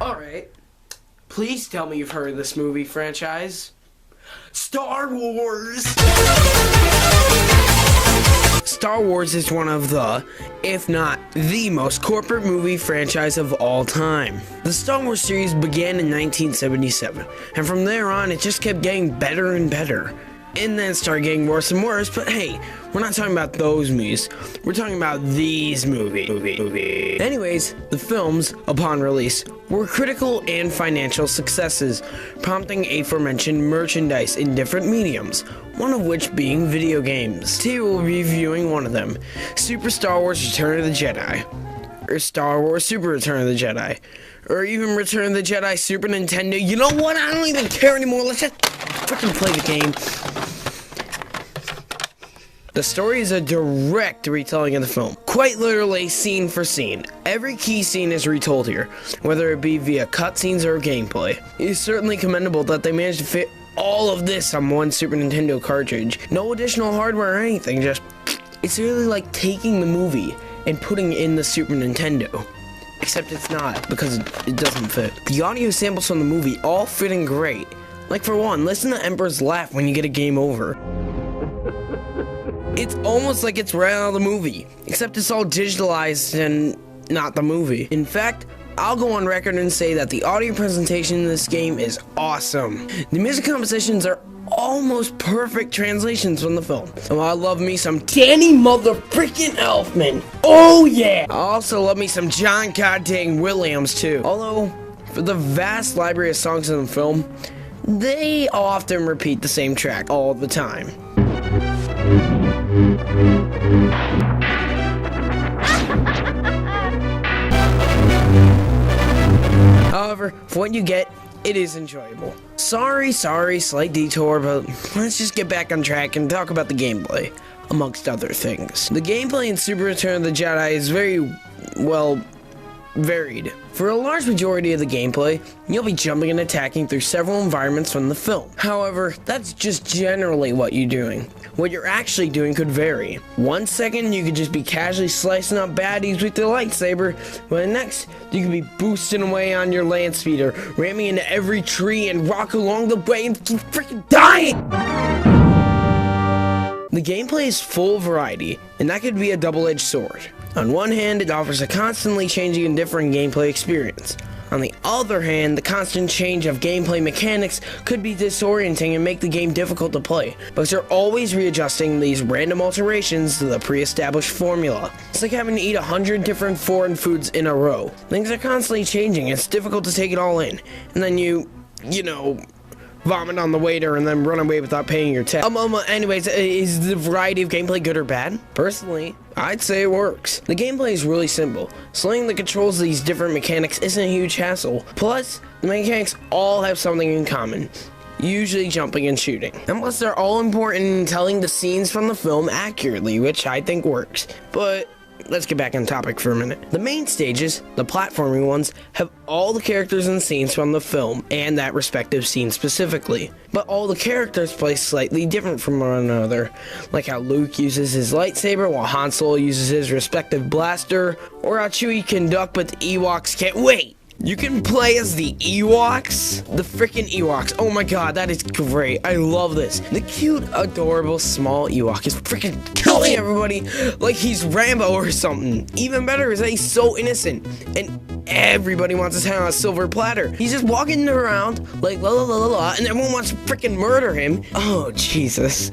Alright, please tell me you've heard of this movie franchise. Star Wars! Star Wars is one of the, if not the most corporate movie franchise of all time. The Star Wars series began in 1977, and from there on it just kept getting better and better. And then started getting worse and worse, but hey, we're not talking about those movies. We're talking about these movies. Anyways, the films, upon release, were critical and financial successes, prompting aforementioned merchandise in different mediums, one of which being video games. Today we'll be reviewing one of them, Super Star Wars Return of the Jedi, or Star Wars Super Return of the Jedi, or even Return of the Jedi Super Nintendo. You know what? I don't even care anymore. Let's just freaking play the game. The story is a direct retelling of the film, quite literally scene for scene. Every key scene is retold here, whether it be via cutscenes or gameplay. It is certainly commendable that they managed to fit all of this on one Super Nintendo cartridge. No additional hardware or anything, just it's really like taking the movie and putting it in the Super Nintendo. Except it's not, because it doesn't fit. The audio samples from the movie all fit in great. Like for one, listen to Emperor's laugh when you get a game over. It's almost like it's right out of the movie, except it's all digitalized and not the movie. In fact, I'll go on record and say that the audio presentation in this game is awesome. The music compositions are almost perfect translations from the film. Oh, I love me some Danny motherfreaking Elfman. Oh yeah! I also love me some John goddamn Williams too. Although, for the vast library of songs in the film, they often repeat the same track all the time. However, for what you get, it is enjoyable. Sorry, slight detour, but let's just get back on track and talk about the gameplay, amongst other things. The gameplay in Super Return of the Jedi is very, well, varied. For a large majority of the gameplay, you'll be jumping and attacking through several environments from the film. However, that's just generally what you're doing. What you're actually doing could vary. 1 second, you could just be casually slicing up baddies with your lightsaber, while the next, you could be boosting away on your land speeder, ramming into every tree and rock along the way and keep freaking dying! The gameplay is full of variety, and that could be a double-edged sword. On one hand, it offers a constantly changing and different gameplay experience. On the other hand, the constant change of gameplay mechanics could be disorienting and make the game difficult to play, because you're always readjusting these random alterations to the pre-established formula. It's like having to eat 100 different foreign foods in a row. Things are constantly changing, it's difficult to take it all in, and then you know, vomit on the waiter and then run away without paying your tab. Anyways, is the variety of gameplay good or bad? Personally, I'd say it works. The gameplay is really simple. Slinging the controls of these different mechanics isn't a huge hassle. Plus, the mechanics all have something in common. Usually jumping and shooting. And plus, they're all important in telling the scenes from the film accurately, which I think works. But let's get back on topic for a minute. The main stages, the platforming ones, have all the characters and scenes from the film, and that respective scene specifically. But all the characters play slightly different from one another, like how Luke uses his lightsaber while Han Solo uses his respective blaster, or how Chewie can duck but the Ewoks can't. Wait! You can play as the Ewoks? The freaking Ewoks. Oh my god, that is great. I love this. The cute, adorable, small Ewok is freaking killing everybody like he's Rambo or something. Even better is that he's so innocent. And everybody wants his head on a silver platter. He's just walking around like la la la la la, and everyone wants to freaking murder him. Oh, Jesus.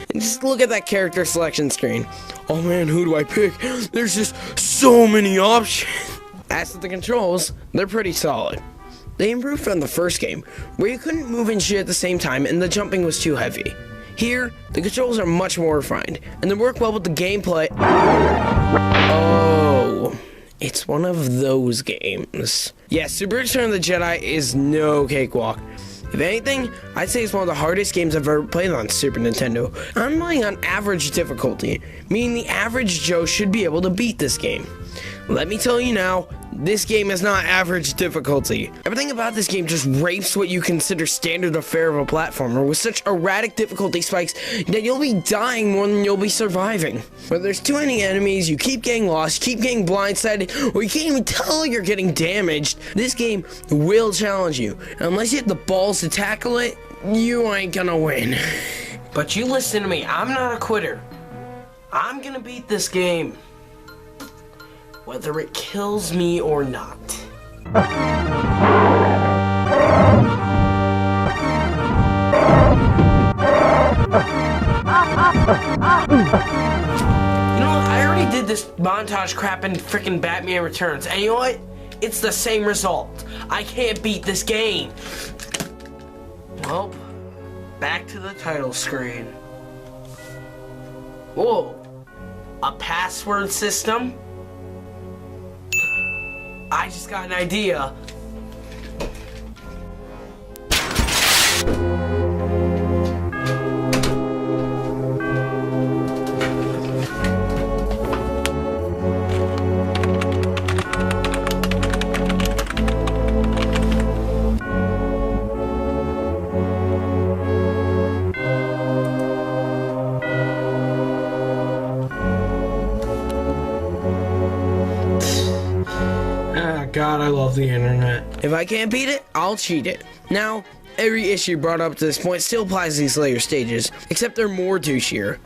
And just look at that character selection screen. Oh man, who do I pick? There's just so many options. As for the controls, they're pretty solid. They improved from the first game, where you couldn't move and shit at the same time and the jumping was too heavy. Here, the controls are much more refined, and they work well with the gameplay. Oh, it's one of those games. Yeah, Super Return of the Jedi is no cakewalk. If anything, I'd say it's one of the hardest games I've ever played on Super Nintendo. I'm playing on average difficulty, meaning the average Joe should be able to beat this game. Let me tell you now, This game is not average difficulty. Everything about this game just rapes what you consider standard affair of a platformer with such erratic difficulty spikes that you'll be dying more than you'll be surviving. Whether there's too many enemies, you keep getting lost, keep getting blindsided, or you can't even tell you're getting damaged, this game will challenge you. And unless you have the balls to tackle it, you ain't gonna win. But you listen to me, I'm not a quitter. I'm gonna beat this game, whether it kills me or not. You know what? I already did this montage crap in frickin' Batman Returns, and you know what? It's the same result. I can't beat this game. Well, back to the title screen. Whoa, a password system? I just got an idea. God, I love the internet. If I can't beat it, I'll cheat it. Now, every issue brought up to this point still applies to these later stages, except they're more douchier.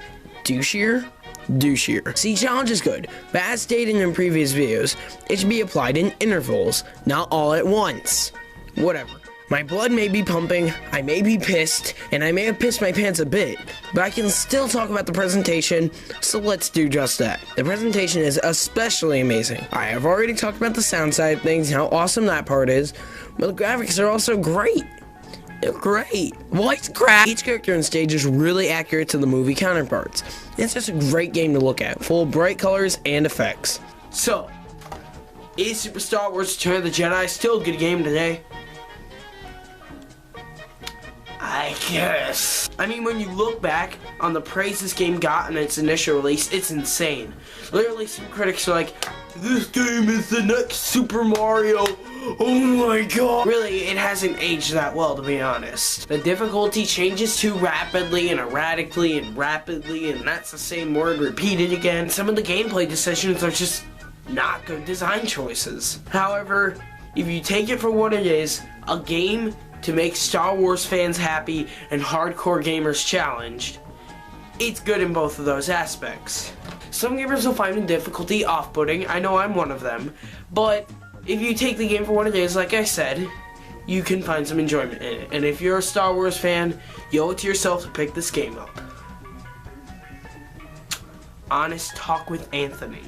Douchier? Douchier. See, challenge is good, but as stated in previous videos, it should be applied in intervals, not all at once. Whatever. My blood may be pumping, I may be pissed, and I may have pissed my pants a bit, but I can still talk about the presentation, so let's do just that. The presentation is especially amazing. I have already talked about the sound side of things and how awesome that part is, but the graphics are also great. They're great. Voice crack. Each character on stage is really accurate to the movie counterparts. It's just a great game to look at, full of bright colors and effects. So, is Super Star Wars Return of the Jedi still a good game today? I guess. I mean, when you look back on the praise this game got in its initial release, it's insane. Literally, some critics are like, this game is the next Super Mario. Oh my god. Really, it hasn't aged that well, to be honest. The difficulty changes too rapidly and erratically and rapidly, and that's the same word repeated again. Some of the gameplay decisions are just not good design choices. However, if you take it for what it is, a game to make Star Wars fans happy and hardcore gamers challenged, it's good in both of those aspects. Some gamers will find the difficulty off-putting, I know I'm one of them, but if you take the game for what it is, like I said, you can find some enjoyment in it. And if you're a Star Wars fan, you owe it to yourself to pick this game up. Honest Talk with Anthony.